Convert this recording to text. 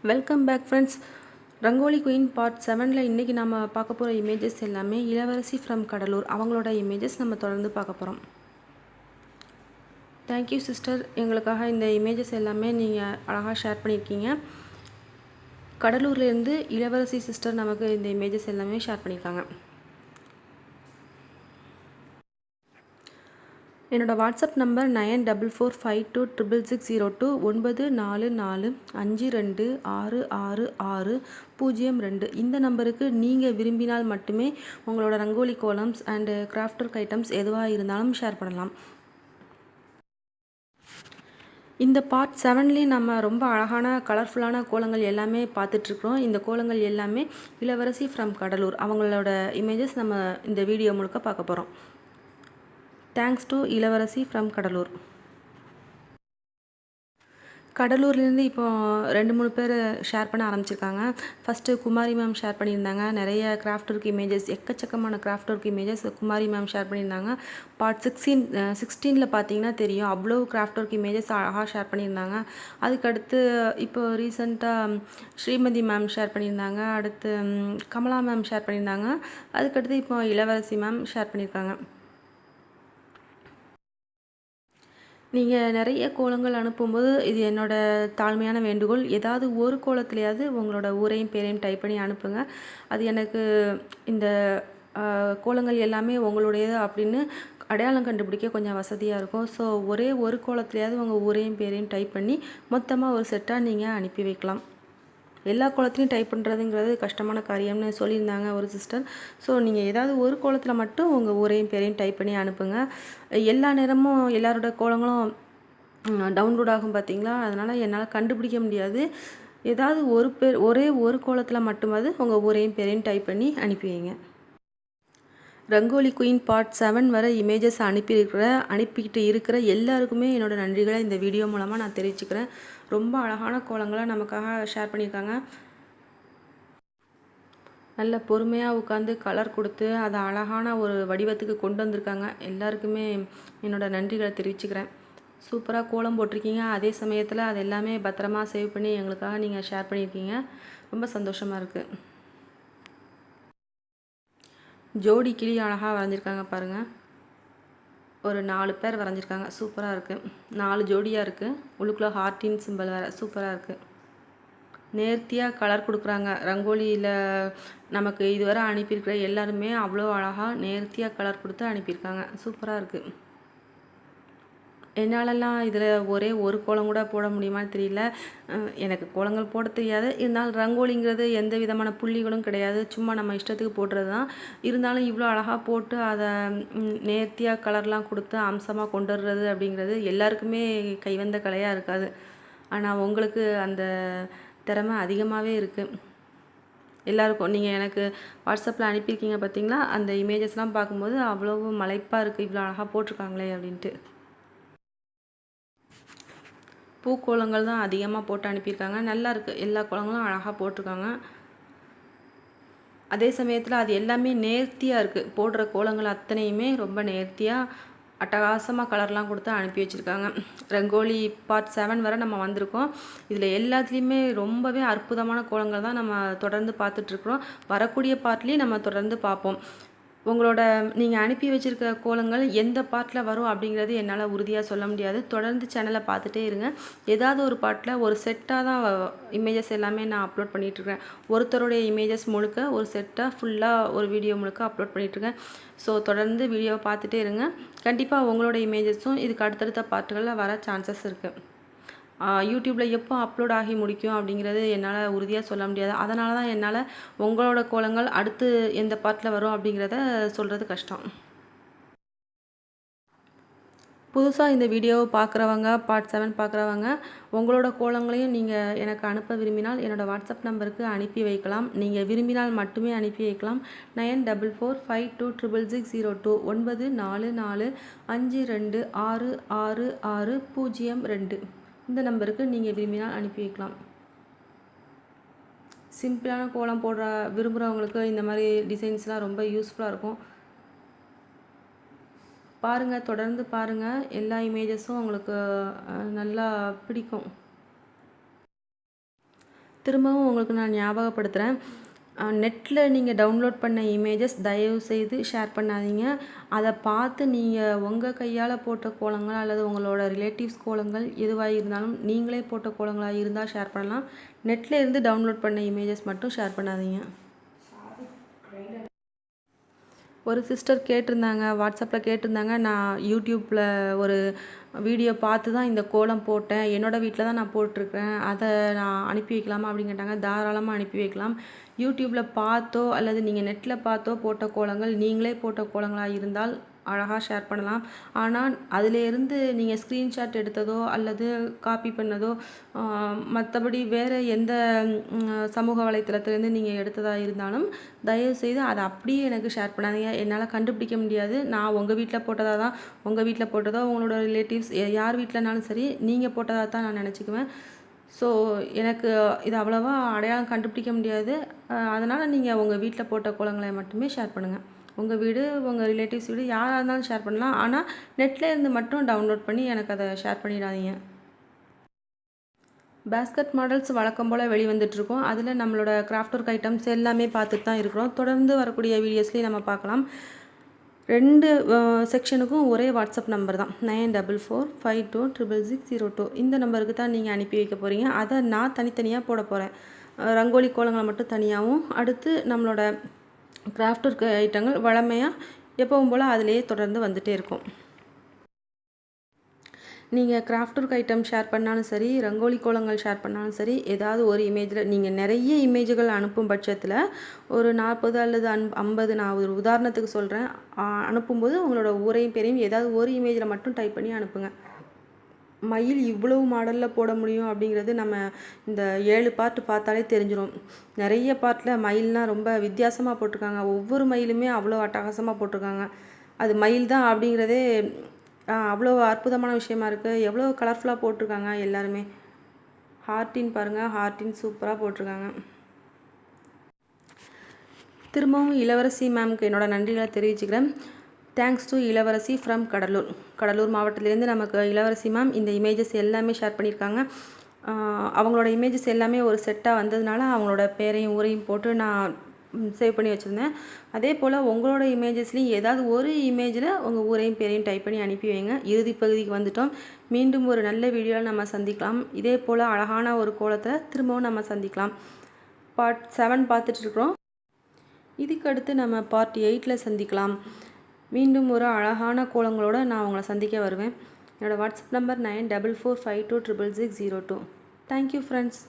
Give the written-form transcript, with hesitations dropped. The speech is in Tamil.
Welcome back friends. Rangoli queen part 7ல் இன்றைக்கி நம்ம பார்க்க போகிற இமேஜஸ் எல்லாமே இளவரசி ஃப்ரம் கடலூர் அவங்களோட இமேஜஸ் நம்ம தொடர்ந்து பார்க்க போகிறோம். தேங்க்யூ சிஸ்டர், எங்களுக்காக இந்த இமேஜஸ் எல்லாமே நீங்கள் அழகாக ஷேர் பண்ணியிருக்கீங்க. கடலூர்லேருந்து இளவரசி சிஸ்டர் நமக்கு இந்த இமேஜஸ் எல்லாமே ஷேர் பண்ணியிருக்காங்க. என்னோடய வாட்ஸ்அப் நம்பர் 9445266602 9445266602. இந்த நம்பருக்கு நீங்கள் விரும்பினால் மட்டுமே உங்களோட rangoli kolams and craft work items எதுவாக இருந்தாலும் ஷேர் பண்ணலாம். இந்த பார்ட் 7லேயும் நம்ம ரொம்ப அழகான கலர்ஃபுல்லான கோலங்கள் எல்லாமே பார்த்துட்ருக்குறோம். இந்த கோலங்கள் எல்லாமே இளவரசி ஃப்ரம் கடலூர் அவங்களோட இமேஜஸ் நம்ம இந்த வீடியோ முழுக்க பார்க்க போகிறோம். தேங்க்ஸ் டு இளவரசி ஃப்ரம் கடலூர். கடலூர்லேருந்து இப்போ 2-3 பேர் ஷேர் பண்ண ஆரம்பிச்சிருக்காங்க. ஃபஸ்ட்டு குமாரி மேம் ஷேர் பண்ணியிருந்தாங்க. நிறைய கிராஃப்ட் ஒர்க் இமேஜஸ், எக்கச்சக்கமான கிராஃப்ட் ஒர்க் இமேஜஸ் குமாரி மேம் ஷேர் பண்ணியிருந்தாங்க. பார்ட் 16ல் பார்த்தீங்கன்னா தெரியும், அவ்வளோ கிராஃப்ட் ஒர்க் இமேஜஸ் அழகாக ஷேர் பண்ணியிருந்தாங்க. அதுக்கடுத்து இப்போ ரீசெண்டாக ஸ்ரீமதி மேம் ஷேர் பண்ணியிருந்தாங்க. அடுத்து கமலா மேம் ஷேர் பண்ணியிருந்தாங்க. அதுக்கடுத்து இப்போ இளவரசி மேம் ஷேர் பண்ணியிருக்காங்க. நீங்கள் நிறைய கோலங்கள் அனுப்பும்போது இது என்னோடய தாழ்மையான வேண்டுகோள், ஏதாவது ஒரு கோலத்துலையாவது உங்களோட ஊரையும் பேரையும் டைப் பண்ணி அனுப்புங்க. அது எனக்கு இந்த கோலங்கள் எல்லாமே உங்களுடையது அப்படின்னு அடையாளம் கண்டுபிடிக்க கொஞ்சம் வசதியாக இருக்கும். ஸோ ஒரே ஒரு கோலத்துலையாவது உங்கள் ஊரையும் பேரையும் டைப் பண்ணி மொத்தமாக ஒரு செட்டாக நீங்கள் அனுப்பி வைக்கலாம். எல்லா கோலத்துலையும் டைப் பண்ணுறதுங்கிறது கஷ்டமான காரியம்னு சொல்லியிருந்தாங்க ஒரு சிஸ்டர். ஸோ நீங்கள் ஏதாவது ஒரு கோலத்தில் மட்டும் உங்கள் ஊரையும் பேரையும் டைப் பண்ணி அனுப்புங்க. எல்லா நேரமும் எல்லாரோட கோலங்களும் டவுன்லோட் ஆகும் பார்த்தீங்களா, அதனால் என்னால் கண்டுபிடிக்க முடியாது. ஏதாவது ஒரே ஒரு கோலத்தில் மட்டுமாவது உங்கள் ஊரையும் பேரையும் டைப் பண்ணி வைங்க. ரங்கோலி குயின் பார்ட் 7 வர இமேஜஸ் அனுப்பிக்கிட்டு இருக்கிற எல்லாருக்குமே என்னோடய நன்றிகளை இந்த வீடியோ மூலமாக நான் தெரிவிச்சுக்கிறேன். ரொம்ப அழகான கோலங்களை நமக்காக ஷேர் பண்ணியிருக்காங்க. நல்ல பொறுமையாக உட்காந்து கலர் கொடுத்து அதை அழகான ஒரு வடிவத்துக்கு கொண்டு வந்திருக்காங்க. எல்லாருக்குமே என்னோடய நன்றிகளை தெரிவிச்சுக்கிறேன். சூப்பராக கோலம் போட்டிருக்கீங்க. அதே சமயத்தில் அது எல்லாமே பத்திரமா சேவ் பண்ணி எங்களுக்காக நீங்கள் ஷேர் பண்ணியிருக்கீங்க. ரொம்ப சந்தோஷமாக இருக்குது. ஜோடி கிளி அழகாக வரைஞ்சிருக்காங்க பாருங்கள். ஒரு 4 பேர் வரைஞ்சிருக்காங்க. சூப்பராக இருக்குது. 4 ஜோடியாக இருக்குது. உள்ளுக்குள்ளே ஹார்ட்டின் சிம்பிள் வேறு. சூப்பராக இருக்குது. நேர்த்தியாக கலர் கொடுக்குறாங்க. ரங்கோலியில் நமக்கு இதுவரை அனுப்பியிருக்கிற எல்லாருமே அவ்வளோ அழகாக நேர்த்தியாக கலர் கொடுத்து அனுப்பியிருக்காங்க. சூப்பராக இருக்குது. என்னாலலாம் இதில் ஒரே ஒரு கோலம் கூட போட முடியுமான்னு தெரியல. எனக்கு கோலங்கள் போட தெரியாது. இருந்தாலும் ரங்கோலிங்கிறது எந்த விதமான புள்ளிகளும் கிடையாது. சும்மா நம்ம இஷ்டத்துக்கு போடுறது தான். இருந்தாலும் இவ்வளோ அழகாக போட்டு அதை நேர்த்தியாக கலர்லாம் கொடுத்து அம்சமாக கொண்டு வர்றது அப்படிங்கிறது எல்லாருக்குமே கைவந்த கலையாக இருக்காது. ஆனால் உங்களுக்கு அந்த திறமை அதிகமாகவே இருக்குது. எல்லாருக்கும் நீங்கள் எனக்கு வாட்ஸ்அப்பில் அனுப்பியிருக்கீங்க பார்த்தீங்களா, அந்த இமேஜஸ்லாம் பார்க்கும்போது அவ்வளோ மலைப்பாக இருக்குது. இவ்வளோ அழகாக போட்டிருக்காங்களே அப்படின்ட்டு. பூக்கோலங்கள் தான் அதிகமாக போட்டு அனுப்பியிருக்காங்க. நல்லா இருக்குது. எல்லா கோலங்களும் அழகாக போட்டிருக்காங்க. அதே சமயத்தில் அது எல்லாமே நேர்த்தியாக இருக்குது. போடுற கோலங்கள் அத்தனையுமே ரொம்ப நேர்த்தியாக அட்டகாசமாக கலர்லாம் கொடுத்து அனுப்பி வச்சுருக்காங்க. ரங்கோலி பார்ட் 7 வரை நம்ம வந்திருக்கோம். இதில் எல்லாத்துலேயுமே ரொம்பவே அற்புதமான கோலங்கள் தான் நம்ம தொடர்ந்து பார்த்துட்ருக்குறோம். வரக்கூடிய பார்ட்லேயும் நம்ம தொடர்ந்து பார்ப்போம். உங்களோட நீங்கள் அனுப்பி வச்சுருக்க கோலங்கள் எந்த பார்ட்டில் வரும் அப்படிங்கிறது என்னால் உறுதியாக சொல்ல முடியாது. தொடர்ந்து சேனலை பார்த்துட்டே இருங்க. ஏதாவது ஒரு பார்ட்டில் ஒரு செட்டாக தான் இமேஜஸ் எல்லாமே நான் அப்லோட் பண்ணிகிட்ருக்கேன். ஒருத்தருடைய இமேஜஸ் முழுக்க ஒரு செட்டாக ஃபுல்லாக ஒரு வீடியோ முழுக்க அப்லோட் பண்ணிகிட்ருக்கேன். ஸோ தொடர்ந்து வீடியோவை பார்த்துட்டே இருங்க. கண்டிப்பாக உங்களோட இமேஜஸும் இதுக்கு அடுத்தடுத்த பார்ட்டுகளில் வர சான்சஸ் இருக்குது. யூடியூப்பில் எப்போ அப்லோட் ஆகி முடிக்கும் அப்படிங்கிறது என்னால் உறுதியாக சொல்ல முடியாது. அதனால தான் என்னால் உங்களோட கோலங்கள் அடுத்து எந்த பார்ட்டில் வரும் அப்படிங்கிறத சொல்கிறது கஷ்டம். புதுசாக இந்த வீடியோவை பார்க்குறவங்க, பார்ட் 7 பார்க்குறவங்க, உங்களோட கோலங்களையும் நீங்கள் எனக்கு அனுப்ப விரும்பினால் என்னோடய வாட்ஸ்அப் நம்பருக்கு அனுப்பி வைக்கலாம். நீங்கள் விரும்பினால் மட்டுமே அனுப்பி வைக்கலாம். 9445266602 9445266602. இந்த நம்பருக்கு நீங்கள் விரும்பினால் அனுப்பி வைக்கலாம். சிம்பிளான கோலம் போடுற விரும்புகிறவங்களுக்கு இந்த மாதிரி டிசைன்ஸ்லாம் ரொம்ப யூஸ்ஃபுல்லாக இருக்கும். பாருங்கள், தொடர்ந்து பாருங்கள். எல்லா இமேஜஸும் உங்களுக்கு நல்லா பிடிக்கும். திரும்பவும் உங்களுக்கு நான் ஞாபகப்படுத்துகிறேன், நெட்டில் நீங்கள் டவுன்லோட் பண்ண இமேஜஸ் தயவுசெய்து ஷேர் பண்ணாதீங்க. அதை பார்த்து நீங்கள் உங்கள் கையால் போட்ட கோலங்கள் அல்லது உங்களோட ரிலேட்டிவ்ஸ் கோலங்கள் எதுவாக இருந்தாலும் நீங்களே போட்ட கோலங்களாக இருந்தால் ஷேர் பண்ணலாம். நெட்டில் இருந்து டவுன்லோட் பண்ண இமேஜஸ் மட்டும் ஷேர் பண்ணாதீங்க. ஒரு சிஸ்டர் கேட்டிருந்தாங்க, வாட்ஸ்அப்பில் கேட்டிருந்தாங்க, நான் யூடியூப்பில் ஒரு வீடியோ பார்த்து தான் இந்த கோலம் போட்டேன், என்னோடய வீட்டில் தான் நான் போட்டிருக்கேன், அதை நான் அனுப்பி வைக்கலாமா அப்படின்னு கேட்டாங்க. தாராளமாக அனுப்பி வைக்கலாம். யூடியூப்பில் பார்த்தோ அல்லது நீங்கள் நெட்டில் பார்த்தோ போட்ட கோலங்கள் நீங்களே போட்ட கோலங்களாக இருந்தால் அழகாக ஷேர் பண்ணலாம். ஆனால் அதிலேருந்து நீங்கள் ஸ்க்ரீன்ஷாட் எடுத்ததோ அல்லது காப்பி பண்ணதோ மற்றபடி வேறு எந்த சமூக வலைத்தளத்துலேருந்து நீங்கள் எடுத்ததாக இருந்தாலும் தயவுசெய்து அதை அப்படியே எனக்கு ஷேர் பண்ணாதீங்க. என்னால் கண்டுபிடிக்க முடியாது. நான் உங்கள் வீட்டில் போட்டதாக தான், உங்கள் வீட்டில் போட்டதோ உங்களோட ரிலேட்டிவ்ஸ் யார் வீட்டிலனாலும் சரி நீங்கள் போட்டதாக தான் நான் நினச்சிக்குவேன். ஸோ எனக்கு இது அவ்வளோவா அடையாளம் கண்டுபிடிக்க முடியாது. அதனால் நீங்கள் உங்கள் வீட்டில் போட்ட கோலங்களை மட்டுமே ஷேர் பண்ணுங்கள். உங்கள் வீடு, உங்கள் ரிலேட்டிவ்ஸ் வீடு யாராக இருந்தாலும் ஷேர் பண்ணலாம். ஆனால் நெட்டில் இருந்து மட்டும் டவுன்லோட் பண்ணி எனக்கு அதை ஷேர் பண்ணிடாதீங்க. பேஸ்கட் மாடல்ஸ் வழக்கம் போல் வெளிவந்துட்டுருக்கோம். அதில் நம்மளோட கிராஃப்ட் ஒர்க் ஐட்டம்ஸ் எல்லாமே பார்த்துட்டு தான் இருக்கிறோம். தொடர்ந்து வரக்கூடிய வீடியோஸ்லேயும் நம்ம பார்க்கலாம். 2 செக்ஷனுக்கும் ஒரே வாட்ஸ்அப் நம்பர் தான், 9445266602. இந்த நம்பருக்கு தான் நீங்கள் அனுப்பி வைக்க போகிறீங்க. அதை நான் தனித்தனியாக போட போகிறேன். ரங்கோலி கோலங்களை மட்டும் தனியாகவும், அடுத்து நம்மளோட கிராஃப்ட் ஒர்க் ஐட்டங்கள் வழமையாக எப்பவும் போல் அதிலேயே தொடர்ந்து வந்துகிட்டே இருக்கும். நீங்கள் கிராஃப்ட் ஒர்க் ஐட்டம் ஷேர் பண்ணாலும் சரி, ரங்கோலி கோலங்கள் ஷேர் பண்ணாலும் சரி, ஏதாவது ஒரு இமேஜில் நீங்கள் நிறைய இமேஜுகள் அனுப்பும் பட்சத்தில் ஒரு 40 அல்லது 50, நான் ஒரு உதாரணத்துக்கு சொல்கிறேன், அனுப்பும்போது உங்களோட ஊரையும் பேரையும் ஏதாவது ஒரு இமேஜில் மட்டும் டைப் பண்ணி அனுப்புங்க. மயில் இவ்வளவு மாடலில் போட முடியும் அப்படிங்கிறது நம்ம இந்த 7 பார்ட் பார்த்தாலே தெரிஞ்சிடும். நிறைய பார்ட்டில் மயில்னால் ரொம்ப வித்தியாசமாக போட்டிருக்காங்க. ஒவ்வொரு மயிலுமே அவ்வளோ அட்டகாசமாக போட்டிருக்காங்க. அது மயில் தான் அப்படிங்கிறதே அவ்வளோ அற்புதமான விஷயமா இருக்குது. எவ்வளோ கலர்ஃபுல்லாக போட்டிருக்காங்க எல்லாருமே. ஹார்ட்டின் பாருங்கள், ஹார்ட்டின் சூப்பராக போட்டிருக்காங்க. திரும்பவும் இளவரசி மேம்க்கு என்னோட நன்றிகளை தெரிவிச்சுக்கிறேன். தேங்க்ஸ் டு இளவரசி ஃப்ரம் கடலூர் மாவட்டத்திலேருந்து நமக்கு இளவரசி மேம் இந்த இமேஜஸ் எல்லாமே ஷேர் பண்ணியிருக்காங்க. அவங்களோட இமேஜஸ் எல்லாமே ஒரு செட்டாக வந்ததுனால அவங்களோட பேரையும் ஊரையும் போட்டு நான் சேவ் பண்ணி வச்சுருந்தேன். அதே போல் உங்களோட இமேஜஸ்லேயும் ஏதாவது ஒரு இமேஜில் உங்கள் ஊரையும் பேரையும் டைப் பண்ணி அனுப்பி வைங்க. இறுதி பகுதிக்கு வந்துட்டோம். மீண்டும் ஒரு நல்ல வீடியோவில் நம்ம சந்திக்கலாம். இதே போல் அழகான ஒரு கோலத்தில் திரும்பவும் நம்ம சந்திக்கலாம். part 7 பார்த்துட்ருக்குறோம். இதுக்கு அடுத்து நம்ம part 8 சந்திக்கலாம். மீண்டும் ஒரு அழகான கோலங்களோடு நான் உங்களை சந்திக்க வருவேன். என்னோடய வாட்ஸ்அப் நம்பர் 9445266602. Thank you friends.